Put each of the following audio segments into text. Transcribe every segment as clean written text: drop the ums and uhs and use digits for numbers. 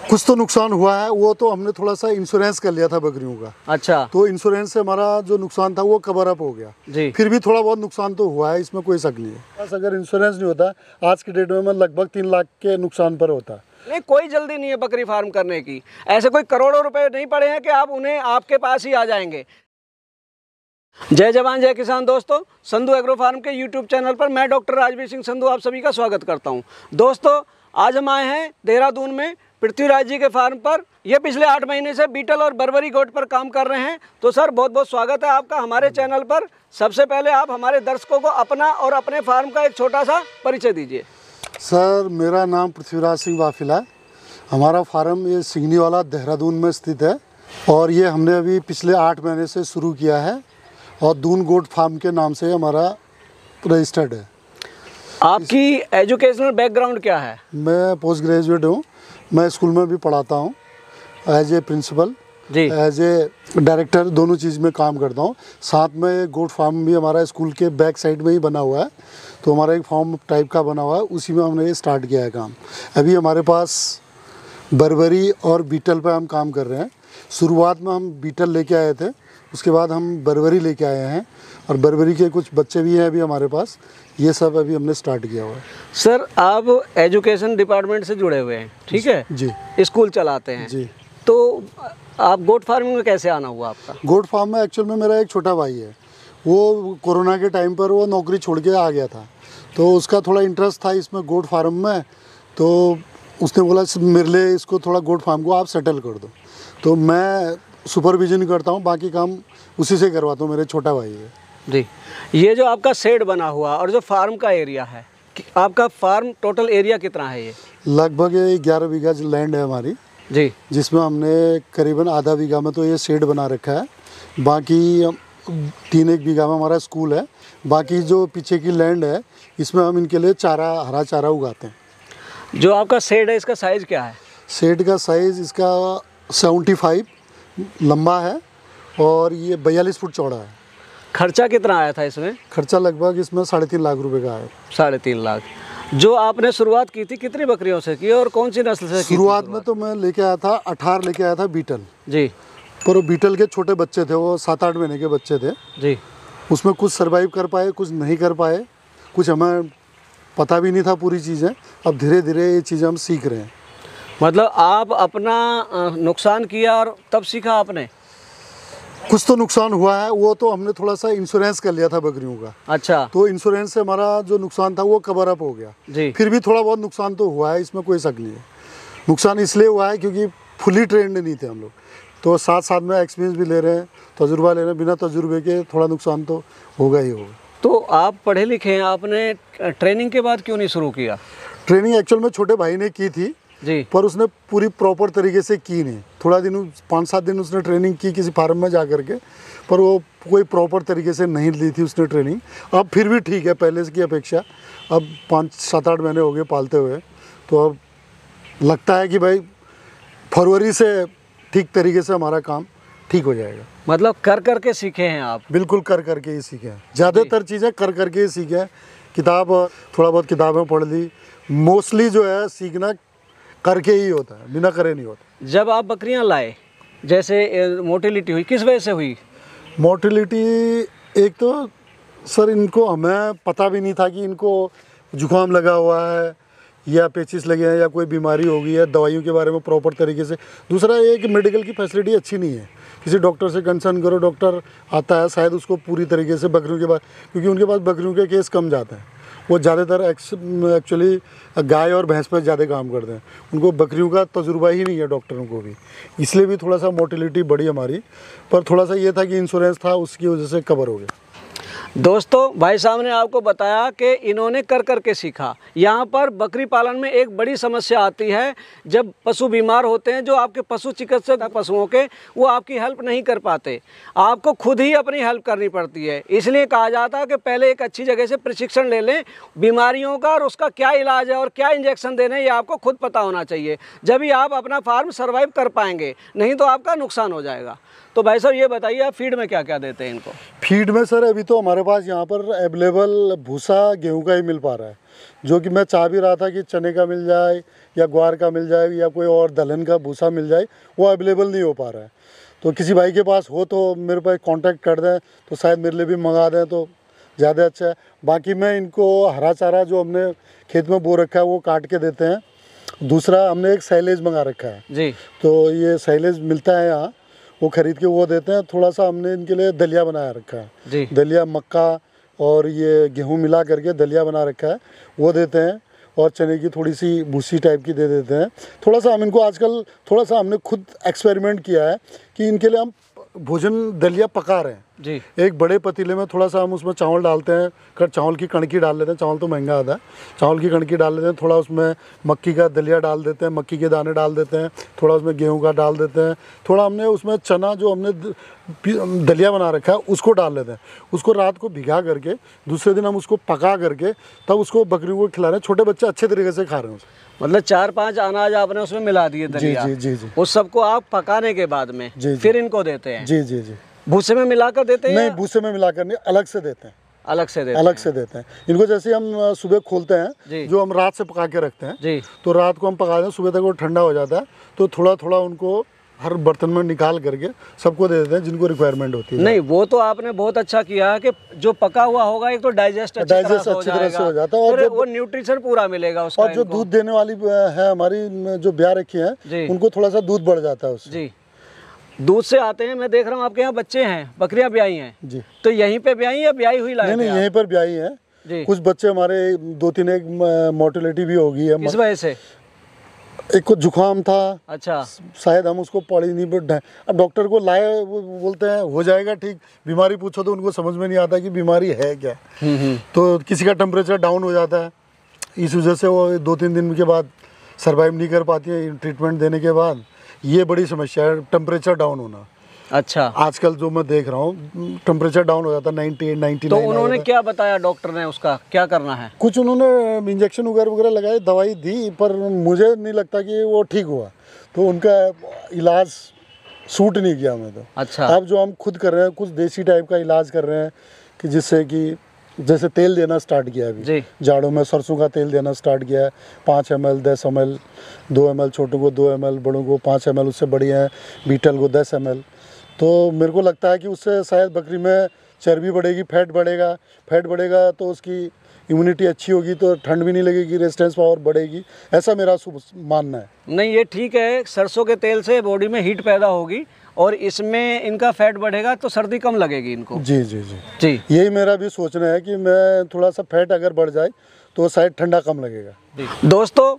कुछ तो नुकसान हुआ है, वो तो हमने थोड़ा सा इंश्योरेंस कर लिया था बकरियों का। अच्छा। तो इंश्योरेंस से हमारा जो नुकसान था वो कवर अप हो गया जी। फिर भी थोड़ा बहुत नुकसान तो हुआ है, इसमें कोई शक नहीं है। बस अगर इंश्योरेंस नहीं होता आज की डेट में लगभग 3 लाख के नुकसान पर होता। नहीं, कोई जल्दी नहीं है बकरी फार्म करने की, ऐसे कोई करोड़ों रुपए नहीं पड़े हैं कि आप उन्हें आपके पास ही आ जाएंगे। जय जवान जय किसान दोस्तों, संधू एग्रो फार्म के यूट्यूब चैनल पर मैं डॉक्टर राजवीर सिंह संधू आप सभी का स्वागत करता हूं। दोस्तों, आज हम आए हैं देहरादून में पृथ्वीराज जी के फार्म पर। ये पिछले 8 महीने से बीटल और बर्बरी गोट पर काम कर रहे हैं। तो सर, बहुत बहुत स्वागत है आपका हमारे चैनल पर। सबसे पहले आप हमारे दर्शकों को अपना और अपने फार्म का एक छोटा सा परिचय दीजिए। सर, मेरा नाम पृथ्वीराज सिंह वाफिला है। हमारा फार्म ये सिंगनी वाला देहरादून में स्थित है और ये हमने अभी पिछले 8 महीने से शुरू किया है और दून गोट फार्म के नाम से हमारा रजिस्टर्ड है। आपकी एजुकेशनल बैकग्राउंड क्या है? मैं पोस्ट ग्रेजुएट हूँ। मैं स्कूल में भी पढ़ाता हूँ एज ए प्रिंसिपल जी, एज ए डायरेक्टर, दोनों चीज़ में काम करता हूँ। साथ में गोट फार्म भी हमारा स्कूल के बैक साइड में ही बना हुआ है, तो हमारा एक फार्म टाइप का बना हुआ है, उसी में हमने ये स्टार्ट किया है काम। अभी हमारे पास बर्बरी और बीटल पे हम काम कर रहे हैं। शुरुआत में हम बीटल लेके आए थे, उसके बाद हम बर्बरी लेके आए हैं और बर्बरी के कुछ बच्चे भी हैं अभी हमारे पास। ये सब अभी हमने स्टार्ट किया हुआ है। सर, आप एजुकेशन डिपार्टमेंट से जुड़े हुए हैं, ठीक है जी। स्कूल चलाते हैं जी। तो आप गोट फार्मिंग में कैसे आना हुआ आपका? गोट फार्म में एक्चुअल में मेरा एक छोटा भाई है, वो कोरोना के टाइम पर वो नौकरी छोड़ के आ गया था, तो उसका थोड़ा इंटरेस्ट था इसमें गोट फार्म में। तो उसने बोला मेरे लिए इसको थोड़ा गोट फार्म को आप सेटल कर दो। तो मैं सुपरविजन करता हूँ, बाकी काम उसी से करवाता हूँ, मेरे छोटा भाई है जी। ये जो आपका शेड बना हुआ और जो फार्म का एरिया है, आपका फार्म टोटल एरिया कितना है? ये लगभग 11 बीघा लैंड है हमारी जी, जिसमें हमने करीबन आधा बीघा में तो ये शेड बना रखा है। बाकी 3-1 बीघा में हमारा स्कूल है। बाकी जो पीछे की लैंड है इसमें हम इनके लिए चारा, हरा चारा उगाते हैं। जो आपका शेड है इसका साइज़ क्या है? शेड का साइज़ इसका 75 लंबा है और ये 42 फुट चौड़ा है। खर्चा कितना आया था इसमें? खर्चा लगभग इसमें 3.5 लाख रुपए का है। 3.5 लाख। जो आपने शुरुआत की थी कितनी बकरियों से की और कौन सी नस्ल से की? शुरुआत में तो मैं लेके आया था 18 लेके आया था बीटल जी, पर वो बीटल के छोटे बच्चे थे, वो 7-8 महीने के बच्चे थे जी। उसमें कुछ सरवाइव कर पाए, कुछ नहीं कर पाए, कुछ हमें पता भी नहीं था पूरी चीज़ें। अब धीरे धीरे ये चीज़ें हम सीख रहे हैं। मतलब आप अपना नुकसान किया और तब सीखा आपने? कुछ तो नुकसान हुआ है, वो तो हमने थोड़ा सा इंश्योरेंस कर लिया था बकरियों का। अच्छा। तो इंश्योरेंस से हमारा जो नुकसान था वो कवर अप हो गया जी। फिर भी थोड़ा बहुत नुकसान तो हुआ है, इसमें कोई शक नहीं है। नुकसान इसलिए हुआ है क्योंकि फुली ट्रेंड नहीं थे हम लोग, तो साथ साथ में एक्सपीरियंस भी ले रहे हैं, तजुर्बा ले रहे हैं। बिना तजुर्बे के थोड़ा नुकसान तो होगा ही होगा। तो आप पढ़े लिखे हैं, आपने ट्रेनिंग के बाद क्यों नहीं शुरू किया? ट्रेनिंग एक्चुअल में छोटे भाई ने की थी जी, पर उसने पूरी प्रॉपर तरीके से की नहीं। थोड़ा दिन 5-7 दिन उसने ट्रेनिंग की किसी फार्म में जा कर के, पर वो कोई प्रॉपर तरीके से नहीं ली थी उसने ट्रेनिंग। अब फिर भी ठीक है पहले की अपेक्षा। अब 5-7-8 महीने हो गए पालते हुए, तो अब लगता है कि भाई फरवरी से ठीक तरीके से हमारा काम ठीक हो जाएगा। मतलब कर कर के सीखे हैं आप? बिल्कुल कर करके ही सीखे हैं। ज़्यादातर चीज़ें कर करके ही सीखे हैं। किताब, थोड़ा बहुत किताबें पढ़ ली। मोस्टली जो है सीखना करके ही होता है, बिना करे नहीं होता। जब आप बकरियां लाए, जैसे मोटिलिटी हुई, किस वजह से हुई? मोटिलिटी एक तो सर इनको हमें पता भी नहीं था कि इनको जुकाम लगा हुआ है या पेचिस लगे हैं या कोई बीमारी हो गई है, दवाइयों के बारे में प्रॉपर तरीके से। दूसरा ये कि मेडिकल की फैसिलिटी अच्छी नहीं है। किसी डॉक्टर से कंसर्न करो, डॉक्टर आता है शायद उसको पूरी तरीके से बकरियों के बाद, क्योंकि उनके पास बकरियों के केस कम जाते हैं। वो ज़्यादातर एक्चुअली गाय और भैंस पर ज़्यादा काम करते हैं, उनको बकरियों का तजुर्बा ही नहीं है डॉक्टरों को भी। इसलिए भी थोड़ा सा मोटिलिटी बढ़ी हमारी, पर थोड़ा सा ये था कि इंश्योरेंस था उसकी वजह से कवर हो गया। दोस्तों, भाई साहब ने आपको बताया कि इन्होंने कर कर के सीखा। यहाँ पर बकरी पालन में एक बड़ी समस्या आती है, जब पशु बीमार होते हैं, जो आपके पशु चिकित्सक पशुओं के, वो आपकी हेल्प नहीं कर पाते, आपको खुद ही अपनी हेल्प करनी पड़ती है। इसलिए कहा जाता है कि पहले एक अच्छी जगह से प्रशिक्षण ले लें बीमारियों का, और उसका क्या इलाज है और क्या इंजेक्शन देने हैं ये आपको खुद पता होना चाहिए। जब ही आप अपना फार्म सर्वाइव कर पाएंगे, नहीं तो आपका नुकसान हो जाएगा। तो भाई साहब ये बताइए, आप फीड में क्या क्या देते हैं इनको? फीड में सर अभी तो हमारे पास यहाँ पर अवेलेबल भूसा गेहूं का ही मिल पा रहा है। जो कि मैं चाह भी रहा था कि चने का मिल जाए या ग्वार का मिल जाए या कोई और दलहन का भूसा मिल जाए, वो अवेलेबल नहीं हो पा रहा है। तो किसी भाई के पास हो तो मेरे पास कांटेक्ट कर दें, तो शायद मेरे लिए भी मंगा दें तो ज़्यादा अच्छा है। बाकी मैं इनको हरा चारा जो हमने खेत में बो रखा है वो काट के देते हैं। दूसरा हमने एक साइलेज मंगा रखा है जी। तो ये साइलेज मिलता है यहाँ, वो ख़रीद के वो देते हैं। थोड़ा सा हमने इनके लिए दलिया बनाया रखा है जी। दलिया मक्का और ये गेहूँ मिला करके दलिया बना रखा है, वो देते हैं। और चने की थोड़ी सी भूसी टाइप की दे देते हैं। थोड़ा सा हम इनको आजकल थोड़ा सा हमने खुद एक्सपेरिमेंट किया है कि इनके लिए हम भोजन दलिया पका रहे हैं जी। एक बड़े पतीले में। थोड़ा सा हम उसमें चावल डालते हैं, चावल की कणकी डाल लेते हैं, चावल तो महंगा आता है, चावल की कणकी डाल लेते हैं। थोड़ा उसमें मक्की का दलिया डाल देते हैं, मक्की के दाने डाल देते हैं, थोड़ा उसमें गेहूं का डाल देते हैं, थोड़ा हमने उसमें चना जो हमने दलिया बना रखा है उसको डाल लेते हैं। उसको रात को भिगा करके दूसरे दिन हम उसको पका करके तब उसको बकरियों को खिला रहे हैं। छोटे बच्चे अच्छे तरीके से खा रहे हैं उसको। मतलब 4-5 अनाज आपने उसमें मिला दिए दलिया। जी जी जी। उस सबको आप पकाने के बाद में फिर इनको देते हैं। जी जी जी। भूसे में मिलाकर देते हैं? नहीं, भूसे में मिलाकर नहीं, अलग से देते हैं। अलग से देते अलग से देते हैं इनको। जैसे हम सुबह खोलते हैं, जो हम रात से पका के रखते हैं जी, तो रात को हम पका दें, सुबह तक वो ठंडा हो जाता है। तो थोड़ा थोड़ा उनको हर बर्तन में निकाल करके सबको दे देते हैं जिनको रिक्वायरमेंट होती है। नहीं, वो तो आपने बहुत अच्छा किया है कि जो पका हुआ होगा एक तो डाइजेस्ट अच्छी तरह से हो जाता है और वो न्यूट्रिशन पूरा मिलेगा उसका। और जो दूध देने वाली है हमारी जो ब्याह रखी है उनको थोड़ा सा दूध बढ़ जाता है उससे। जी। दूध से आते हैं, मैं देख रहा हूँ आपके यहाँ बच्चे हैं, बकरियां ब्याही हैं जी। तो यहीं पे ब्याही या ब्याही हुई लाए? नहीं, यहीं पर ब्याही है जी। कुछ बच्चे हमारे 2-3 एक मोर्टेलिटी भी हो गई है। किस वजह से? एक को जुकाम था, अच्छा, शायद हम उसको पढ़ी नहीं बैठे। अब डॉक्टर को लाए, वो बोलते हैं हो जाएगा ठीक। बीमारी पूछो तो उनको समझ में नहीं आता कि बीमारी है क्या। तो किसी का टेम्परेचर डाउन हो जाता है, इस वजह से वो 2-3 दिन के बाद सर्वाइव नहीं कर पाती है ट्रीटमेंट देने के बाद। ये बड़ी समस्या है, टेम्परेचर डाउन होना। अच्छा, आजकल जो मैं देख रहा हूँ टेम्परेचर डाउन हो जाता है 98, 99। तो उन्होंने क्या बताया डॉक्टर ने, उसका क्या करना है? कुछ उन्होंने इंजेक्शन वगैरह लगाए, दवाई दी, पर मुझे नहीं लगता कि वो ठीक हुआ। तो उनका इलाज सूट नहीं किया हमें। तो अच्छा, अब जो हम खुद कर रहे हैं कुछ देसी टाइप का इलाज कर रहे हैं कि जिससे कि जैसे तेल देना स्टार्ट किया अभी जाड़ों में, सरसों का तेल देना स्टार्ट किया है। 5 ml, 10 ml, 2 ml छोटों को, 2 ml बड़ों को, 5 ml उससे बढ़िया है, बीटल को 10 ml। तो मेरे को लगता है कि उससे शायद बकरी में चर्बी बढ़ेगी, फैट बढ़ेगा तो उसकी इम्यूनिटी अच्छी होगी, तो ठंड भी नहीं लगेगी, रेजिस्टेंस पावर बढ़ेगी, ऐसा मेरा मानना है। नहीं, ये ठीक है, सरसों के तेल से बॉडी में हीट पैदा होगी और इसमें इनका फैट बढ़ेगा तो सर्दी कम लगेगी इनको। जी जी जी जी, यही मेरा भी सोचना है कि मैं थोड़ा सा फैट अगर बढ़ जाए तो शायद ठंडा कम लगेगा। दोस्तों,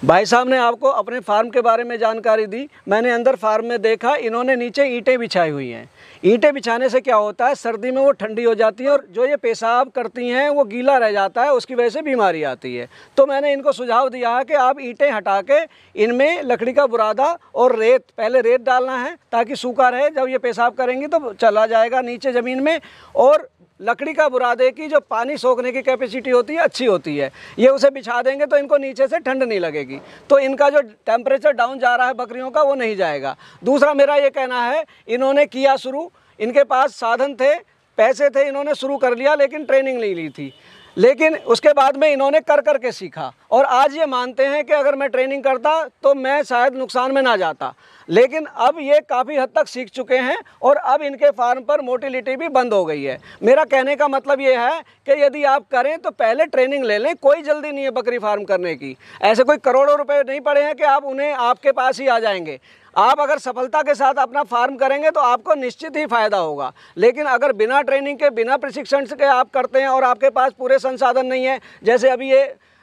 भाई साहब ने आपको अपने फार्म के बारे में जानकारी दी। मैंने अंदर फार्म में देखा, इन्होंने नीचे ईंटें बिछाई हुई हैं। ईंटें बिछाने से क्या होता है, सर्दी में वो ठंडी हो जाती है और जो ये पेशाब करती हैं वो गीला रह जाता है, उसकी वजह से बीमारी आती है। तो मैंने इनको सुझाव दिया है कि आप ईंटें हटा के इनमें लकड़ी का बुरादा और रेत, पहले रेत डालना है ताकि सूखा रहे, जब ये पेशाब करेंगी तो चला जाएगा नीचे ज़मीन में। और लकड़ी का बुरादे की जो पानी सोखने की कैपेसिटी होती है अच्छी होती है, ये उसे बिछा देंगे तो इनको नीचे से ठंड नहीं लगेगी, तो इनका जो टेम्परेचर डाउन जा रहा है बकरियों का वो नहीं जाएगा। दूसरा मेरा ये कहना है, इन्होंने किया शुरू, इनके पास साधन थे, पैसे थे, इन्होंने शुरू कर लिया लेकिन ट्रेनिंग नहीं ली थी, लेकिन उसके बाद में इन्होंने कर कर के सीखा और आज ये मानते हैं कि अगर मैं ट्रेनिंग करता तो मैं शायद नुकसान में ना जाता। लेकिन अब ये काफ़ी हद तक सीख चुके हैं और अब इनके फार्म पर मोटिलिटी भी बंद हो गई है। मेरा कहने का मतलब ये है कि यदि आप करें तो पहले ट्रेनिंग ले लें, कोई जल्दी नहीं है बकरी फार्म करने की। ऐसे कोई करोड़ों रुपए नहीं पड़े हैं कि आप उन्हें आपके पास ही आ जाएंगे। आप अगर सफलता के साथ अपना फार्म करेंगे तो आपको निश्चित ही फ़ायदा होगा। लेकिन अगर बिना ट्रेनिंग के, बिना प्रशिक्षण के आप करते हैं और आपके पास पूरे संसाधन नहीं है, जैसे अभी ये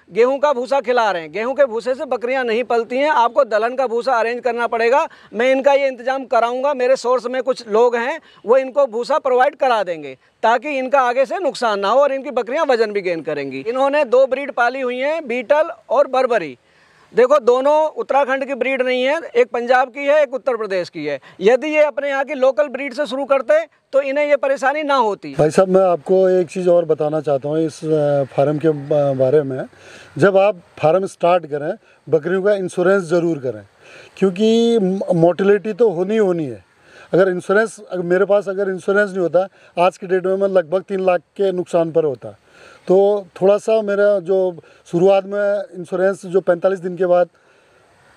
गेहूं का भूसा खिला रहे हैं, गेहूं के भूसे से बकरियां नहीं पलती हैं, आपको दलहन का भूसा अरेंज करना पड़ेगा। मैं इनका ये इंतजाम कराऊंगा, मेरे सोर्स में कुछ लोग हैं वो इनको भूसा प्रोवाइड करा देंगे ताकि इनका आगे से नुकसान ना हो और इनकी बकरियां वजन भी गेन करेंगी। इन्होंने 2 ब्रीड पाली हुई हैं, बीटल और बर्बरी। देखो, दोनों उत्तराखंड की ब्रीड नहीं है, एक पंजाब की है, एक उत्तर प्रदेश की है। यदि ये अपने यहाँ की लोकल ब्रीड से शुरू करते तो इन्हें ये परेशानी ना होती। भाई साहब, मैं आपको एक चीज़ और बताना चाहता हूँ इस फार्म के बारे में। जब आप फार्म स्टार्ट करें, बकरियों का इंश्योरेंस ज़रूर करें, क्योंकि मोर्टेलिटी तो होनी है। अगर इंश्योरेंस, मेरे पास अगर इंश्योरेंस नहीं होता, आज की डेट में मैं लगभग 3 लाख के नुकसान पर होता। तो थोड़ा सा मेरा जो शुरुआत में इंश्योरेंस जो 45 दिन के बाद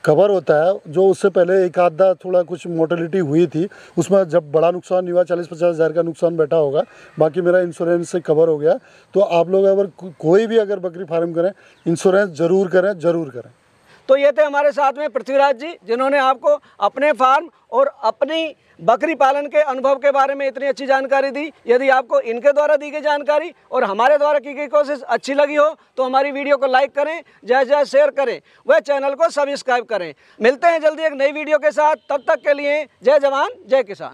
कवर होता है, जो उससे पहले एक आधा थोड़ा कुछ मोर्टेलिटी हुई थी, उसमें जब बड़ा नुकसान नहीं हुआ, 40-50 हज़ार का नुकसान बैठा होगा, बाकी मेरा इंश्योरेंस से कवर हो गया। तो आप लोग अगर कोई भी अगर बकरी फार्म करें, इंश्योरेंस ज़रूर करें, ज़रूर करें। तो ये थे हमारे साथ में पृथ्वीराज जी, जिन्होंने आपको अपने फार्म और अपनी बकरी पालन के अनुभव के बारे में इतनी अच्छी जानकारी दी। यदि आपको इनके द्वारा दी गई जानकारी और हमारे द्वारा की गई कोशिश अच्छी लगी हो तो हमारी वीडियो को लाइक करें, ज़्यादा शेयर करें, वह चैनल को सब्सक्राइब करें। मिलते हैं जल्दी एक नई वीडियो के साथ, तब तक के लिए जय जवान जय किसान।